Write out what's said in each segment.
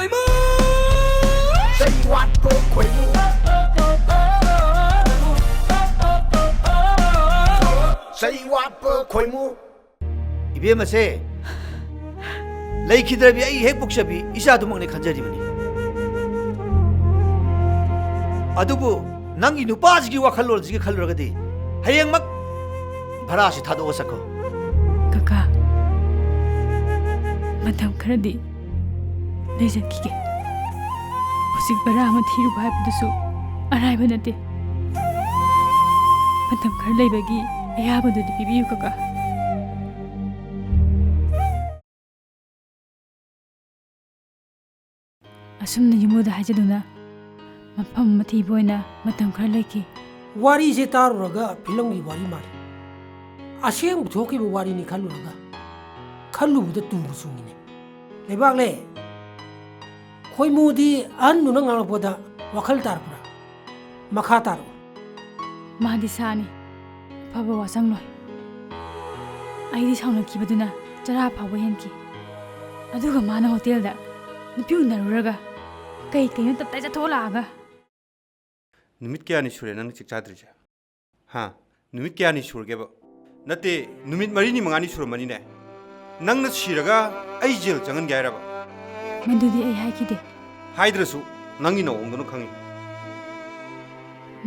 Khoi mu Say what po khoi mu Say what po khoi mu Ibe ma se Lai khidra bi ai hek bukshabi isa dumang ne khanjari mani Adubu nangi nupa jigi wakhallor jigi khallor gadi hayeng mak bhara si thado wasako Kaka Matam kharadi Lejan kike Husik bara ama thiru bhai budusu Arai banate Matam khar lai bagi Aya budu di bibiyu kaka Asumna yumuda hajaduna Mapam mathi boina matam khar laiki Wari se taruraga film gi wari mari Aseng thoki bu wari ni khaluraga Khallu bu da tu bu sungine Lebak le Khoi mu di an nu nang ngala boda wakhal tar pura Makha taru Mahdi sani Paba wasang loi Aidi sauna kibaduna Jara phawa henki Aduga mana hotel da Nupi unaruraga Kai kayo taptai jathola aga Numit kya ni shure nang chik chadrija ha numit kya ni shurge ba nate numit mari ni mangani shur mani ne nang na shiraga ai jel jangan gaira ba Madudi ai haikide haidrasu nangi no ongdono khangi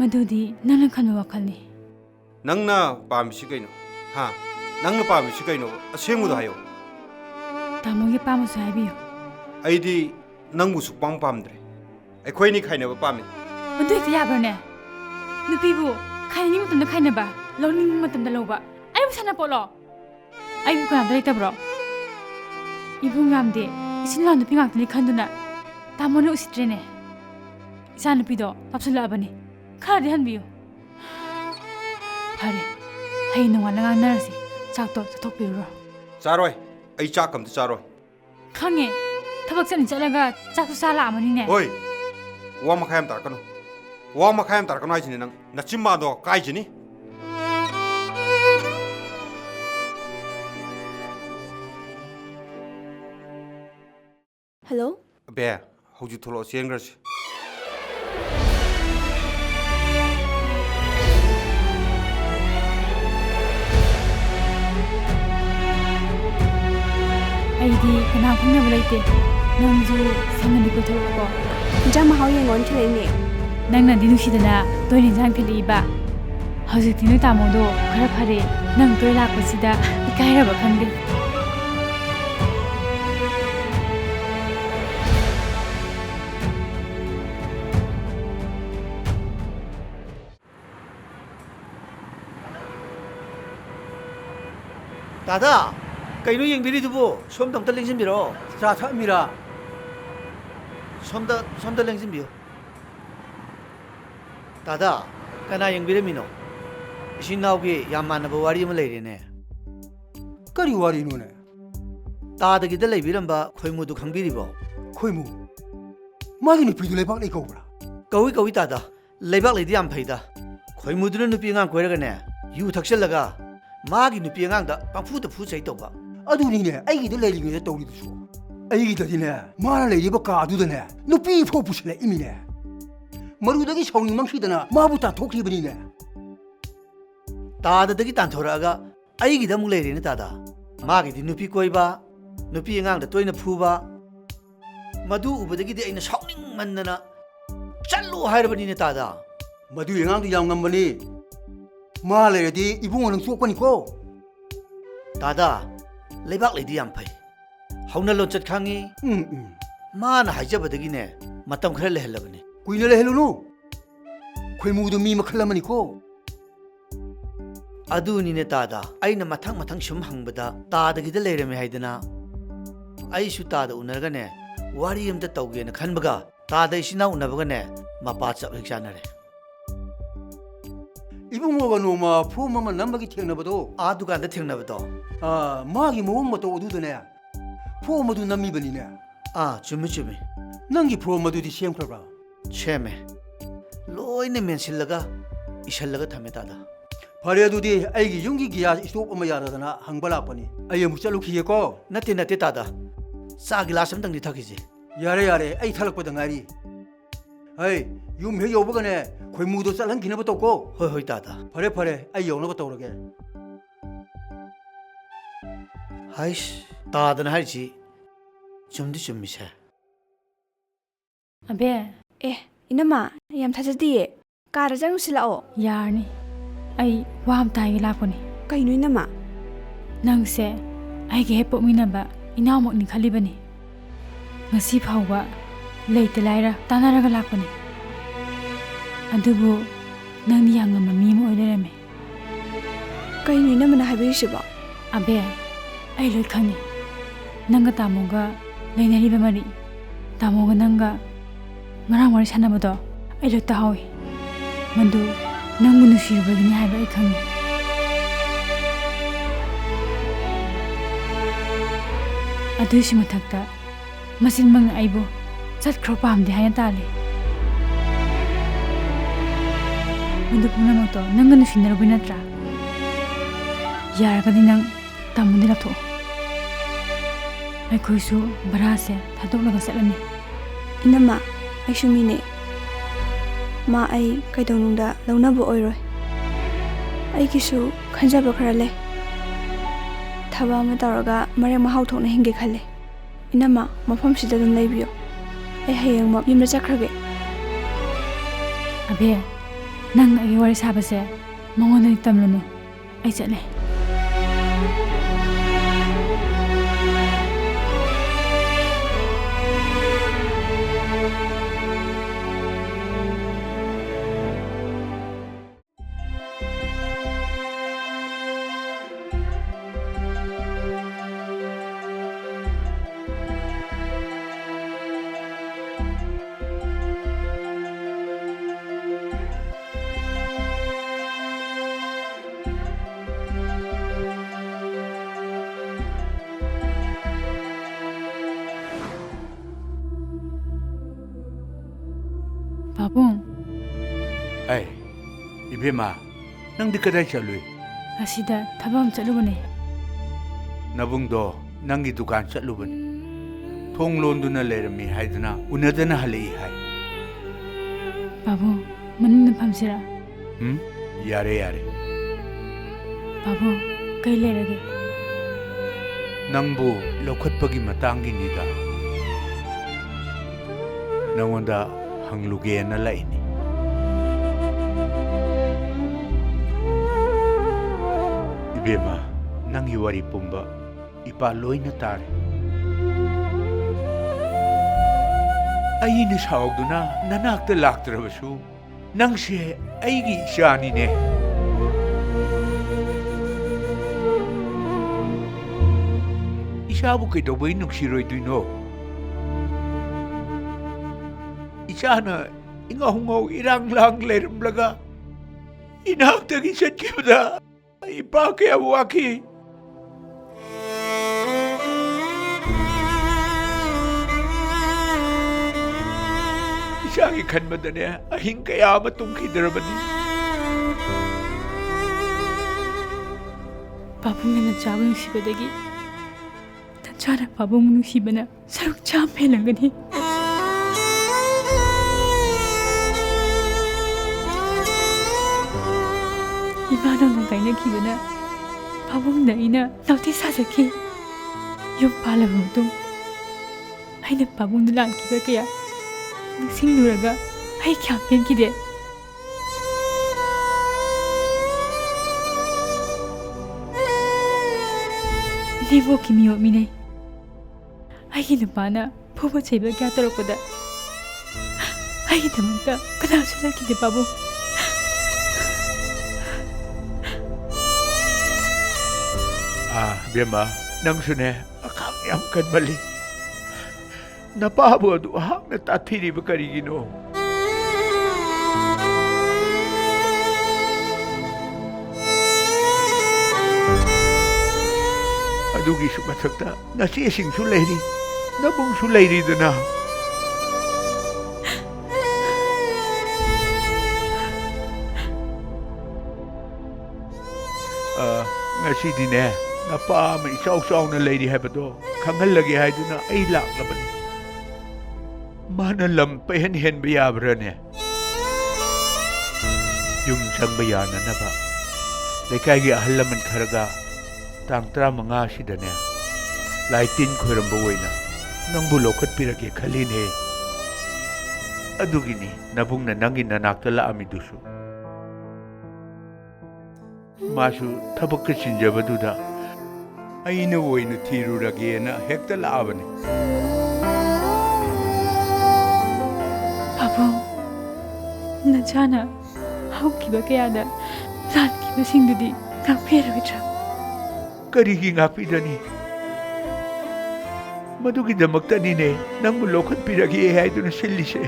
Madudi nana khanu wakalni nangna pamsi kaino ha nangna pamsi kaino asengu da hayo Tamogi pamusu haibiyo aidi nangbu su pam pamdre akhoi ni khaina ba pami Madu ita yabarne Nupibu Khaini matamda khaina ba Lawning matamda lawba Ay sana polo Ay buka namda ita bro Ibu ngamde Isin law nupi ngakdani khanduna Tamone usitrene Isa nupi do Tapsula abani Khari hanbiyo Phare Hay nunga nangang narasi Chakto chathok piruro charoi ai chak kam ta charoi Khange Thabak chani chalaga Chaktu sala amani ne oi wa makhayam tar kanu wa makhayam tar kanu ai jini nang nachimma do kai jini Hello? be hoju tholo sengrasi Aidi kana khungna balaite Nangju samani ko thoko Jam how you want to name? Nangna dinusidana toini jang thili ba Hauji tinu tamodo khara phare nang toi lakpasida ikaira ba khande Dada kaino yengbiri dubu somda amta lengsinbiro Sa thamira somda lengsinbiyo Dada kana yengbiremino Isin nawgi yam manaba wari ama leirene Kari wari no ne Tadagida leibiramba khoimudu khangbiribo Khoi mu Magi ni pidu lebak le kobra Kawi tada leibak leidi yam phaida khoimuduna nupi ngang koiragane yu thakselaga Magi nupi ngang da pangphuda phu chai toba Adu ni ne ai gi de le li nge tawri du so Ai gi da ne ma le ri ba ka du de ne nupi pho pusle imi ne Maru da gi sawni mangsi dana ma bu ta thokri bani ne Tadadagi tanthoraaga aigida mu leirene tada Magi di nupi koiba nupi ngang da toina phuba Madu ubadagi di aina shauning mandana Challu hairabani ne tada Madu yang di yang ngambani Ma le di ibu ngang sok pani ko Tada leibak leidi yam phai Hauna lonchat khangi Mana haijabadagi ne matam khara lehalabani Kuina le helu no Khoi mu du mi makhalamani ko Aduni ne tada aina mathang sum hangbada tadagida leirame haidana Aisu tada unarga ne wari amta tawge na khanbaga tada isina unabaga ne mapa chap heksanare Ibu mo ga no ma phu mama nambagi thengna bado a dukan da thengnabado ma gi mo mo to udu de ne phu mo du nammi bani ne a chumi nangi phu mo du di sem khra cheme loine mensillaga isallaga thame tada Pare adu di ai gi yungi gi ya stop ama ya da na hangbala pani ai mu chalu khiye ko nate tada sa gilas am tang ni thakiji यारे यारे आई थलक ngairi hey yum he yobagane khoi mu do chalan khina ba to ko ꯍꯣꯏ ꯍꯣꯏ ꯇꯥꯗ phare phare ai yong na ba tawrage ꯍꯥꯏꯁ ꯇꯥꯗꯅ ꯍꯥꯏꯔꯤꯁꯤ ꯆꯨꯝꯗꯤ ꯆꯨꯝꯃꯤꯁꯦ ꯑꯕꯦ ꯑꯦ ꯏꯅꯝꯃ ꯌꯥꯝ ꯊꯥꯖꯗꯤꯌꯦ ꯀꯥꯔ ꯆꯪꯉꯨꯁꯤ ꯂꯥꯛꯑꯣ ꯌꯥꯔꯅꯤ ꯑꯩ ꯋꯥ ꯑꯃ ꯇꯥꯒꯦ ꯂꯥꯛꯄꯅꯤ ꯀꯩꯅꯣ ꯏꯅꯝꯃ ꯅꯪꯁꯦ ꯑꯩꯒ ꯍꯦꯛ ꯄꯣꯛꯃꯤꯟꯅꯕ ꯏꯅꯥꯎꯃꯛꯅꯤ ꯈꯜꯂꯤꯕꯅꯤ ꯉꯁꯤ ꯐꯥꯎꯕ ꯂꯩꯇ ꯂꯥꯏꯔ ꯇꯥꯟꯅꯔꯒ ꯂꯥꯛꯄꯅꯤ ꯑꯗꯨꯕꯨ ꯅꯪꯗꯤ ꯌꯥꯝ ꯉꯝꯕ ꯃꯤ ꯑꯃ ꯑꯣꯏ ꯂꯩꯔꯝꯃꯦ ꯀꯩꯅꯣ ꯏꯅꯝꯃꯅ ꯍꯥꯏꯕꯤꯔꯤꯁꯤꯕꯣ ꯑꯕꯦ ꯑꯩ ꯂꯣꯏ ꯈꯪꯉꯤ ꯅꯪꯒ ꯇꯥꯃꯣꯒ ꯂꯩꯅꯔꯤꯕ ꯃꯔꯤ ꯇꯥꯃꯣꯒ ꯅꯪꯒ ꯉꯔꯥꯡ ꯋꯥꯔꯤ ꯁꯥꯟꯅꯕꯗꯣ ꯑꯩ ꯂꯣꯏ ꯇꯥꯍꯧꯏ ꯃꯗꯨ ꯅꯪꯕꯨ ꯅꯨꯡꯁꯤꯔꯨꯕꯒꯤꯅꯤ ꯍꯥꯏꯕ ꯑꯩ ꯈꯪꯉꯤ ꯑꯗꯨꯏꯁꯨ ꯃꯊꯛꯇ ꯃꯆꯤꯟꯃꯛꯅ ꯑꯩꯕꯨ ꯆꯠꯈ꯭ꯔꯣ ꯄꯥꯝꯗꯦ ꯍꯥꯏꯅ ꯇꯥꯜꯂꯤ ꯃꯗꯨ ꯄꯨꯝꯅꯃꯛꯇꯣ ꯅꯪꯒ ꯅꯨꯡꯁꯤꯅꯔꯨꯕꯩ ꯅꯠꯇ꯭ꯔꯥ ꯌꯥꯔꯒꯗꯤ ꯅꯪ ꯇꯥꯃꯣꯗꯤ ꯂꯥꯞꯊꯣꯛꯑꯣ ꯑꯩꯈꯣꯏꯁꯨ ꯚꯔꯥꯁꯦ ꯊꯥꯗꯣꯛꯂꯒ ꯆꯠꯂꯅꯤ ꯏꯅꯝꯃ ꯑꯩꯁꯨ ꯃꯤꯅꯦ ꯃꯥ ꯑꯩ ꯀꯩꯗꯧꯅꯨꯡꯗ ꯂꯧꯅꯕ ꯑꯣꯏꯔꯣꯏ ꯑꯩꯒꯤꯁꯨ ꯈꯟꯖꯕ ꯈꯔ ꯂꯩ ꯊꯕꯛ ꯑꯃ ꯇꯧꯔꯒ ꯃꯔꯦꯛ ꯃꯍꯥꯎ ꯊꯣꯛꯅ ꯍꯤꯡꯒꯦ ꯈꯜꯂꯦ ꯏꯅꯝꯃ ꯃꯐꯝꯁꯤꯗ ꯑꯗꯨꯝ ꯂꯩꯕꯤꯌꯣ ꯑꯩ ꯍꯌꯦꯡꯃꯛ ꯌꯨꯝꯗ ꯆꯠꯈ꯭ꯔꯒꯦ ꯑꯕꯦ ꯅꯪ ꯑꯩꯒꯤ ꯋꯥꯔꯤ ꯁꯥꯕꯁꯦ ꯃꯉꯣꯟꯗꯗꯤ ꯇꯝꯂꯨꯅꯨ ꯑꯩ ꯆꯠꯂꯦ ꯄꯥꯕꯨꯡ ꯑꯩ ꯏꯕꯦꯝꯃ ꯅꯪꯗꯤ ꯀꯗꯥꯏ ꯆꯠꯂꯨꯏ ꯑꯁꯤꯗ ꯊꯕꯛ ꯑꯃ ꯆꯠꯂꯨꯕꯅꯦ ꯅꯕꯨꯡꯗꯣ ꯅꯪꯒꯤ ꯗꯨꯀꯥꯟ ꯆꯠꯂꯨꯕꯅꯤ ꯊꯣꯡ ꯂꯣꯟꯗꯨꯅ ꯂꯩꯔꯝꯃꯤ ꯍꯥꯏꯗꯨꯅ ꯎꯅꯗꯅ ꯍꯜꯂꯛꯏ ꯍꯥꯏ ꯄꯥꯕꯨꯡ ꯃꯅꯨꯡꯗ ꯐꯝꯁꯤꯔꯥ ꯌꯥꯔꯦ ꯌꯥꯔꯦ ꯄꯥꯕꯨꯡ ꯀꯩ ꯂꯩꯔꯒꯦ ꯅꯪꯕꯨ ꯂꯧꯈꯠꯄꯒꯤ ꯃꯇꯥꯡꯒꯤꯅꯤꯗ ꯅꯪꯉꯣꯟꯗ ꯍꯪꯂꯨꯒꯦꯅ ꯂꯥꯛꯏꯅꯤ 이베마 낭이 와리 뿜바 이빠 로이나 따레 아이니 사옥두나 나낙다 락드라바수 낭시에 아이기 이샤니네 이샤부 그도보이 눅시로이두노 이샤나 잉아홍아우 이랑랑 레름라가 이낙다기 셋기보다 이빠 kaya waki 이상이 간마다네 아힌 kaya matungkidarabani ꯄꯥꯕꯨꯡꯅ ꯅꯆꯥꯕꯨ ꯅꯨꯡꯁꯤꯕꯗꯒꯤ ꯅꯆꯥꯅ ꯄꯥꯕꯨꯡꯕꯨ ꯅꯨꯡꯁꯤꯕꯅ ꯁꯔꯨꯛ ꯆꯥꯝ ꯍꯦꯜꯂꯝꯒꯅꯤ 이마는 가이나 기분아 바봉나 이나 나우티 사자키 용 발라보도 아이나 바봉나 란 기가 그야 싱누라가 아이 캬pen 기대 리보 기미오 미네 아이 누바나 포보 제베 갸더럭보다 아이 담다 그다수나 기대 바보 Bema, nang sune, akang yam kan mali. Napabo adu hak na tatiri bakari gino. Adugi sumatakta, nasising sulairi, nabong sulairi dana. Ngasi dine. Napa may isaw-saw na lady habado. Kangalagi hay doon na ay laklabani. माना lump पेहन हेन याब्रने yum चंग याननबा लेकाई अहल लमन खरगा तांग 15 सिदने लाइटिन खोरंबो ओइना नंबु लोखत्पिरगे खलीने अदुगिनी नबुंगना नंगी ननाक्ता लामिदुसु मासु थबक चिंजबदुदा अइना ओइना थिरुरगेना हेक्ता लाबने पाबुंग नचाना हौकिबा कयादा लानकिबा सिंगदुदी ngakpiragitra करिगी ngakpidani मधुगी दमक्तनीने नंगु लोखत्पिरगे हाइदुना सिल्लिसे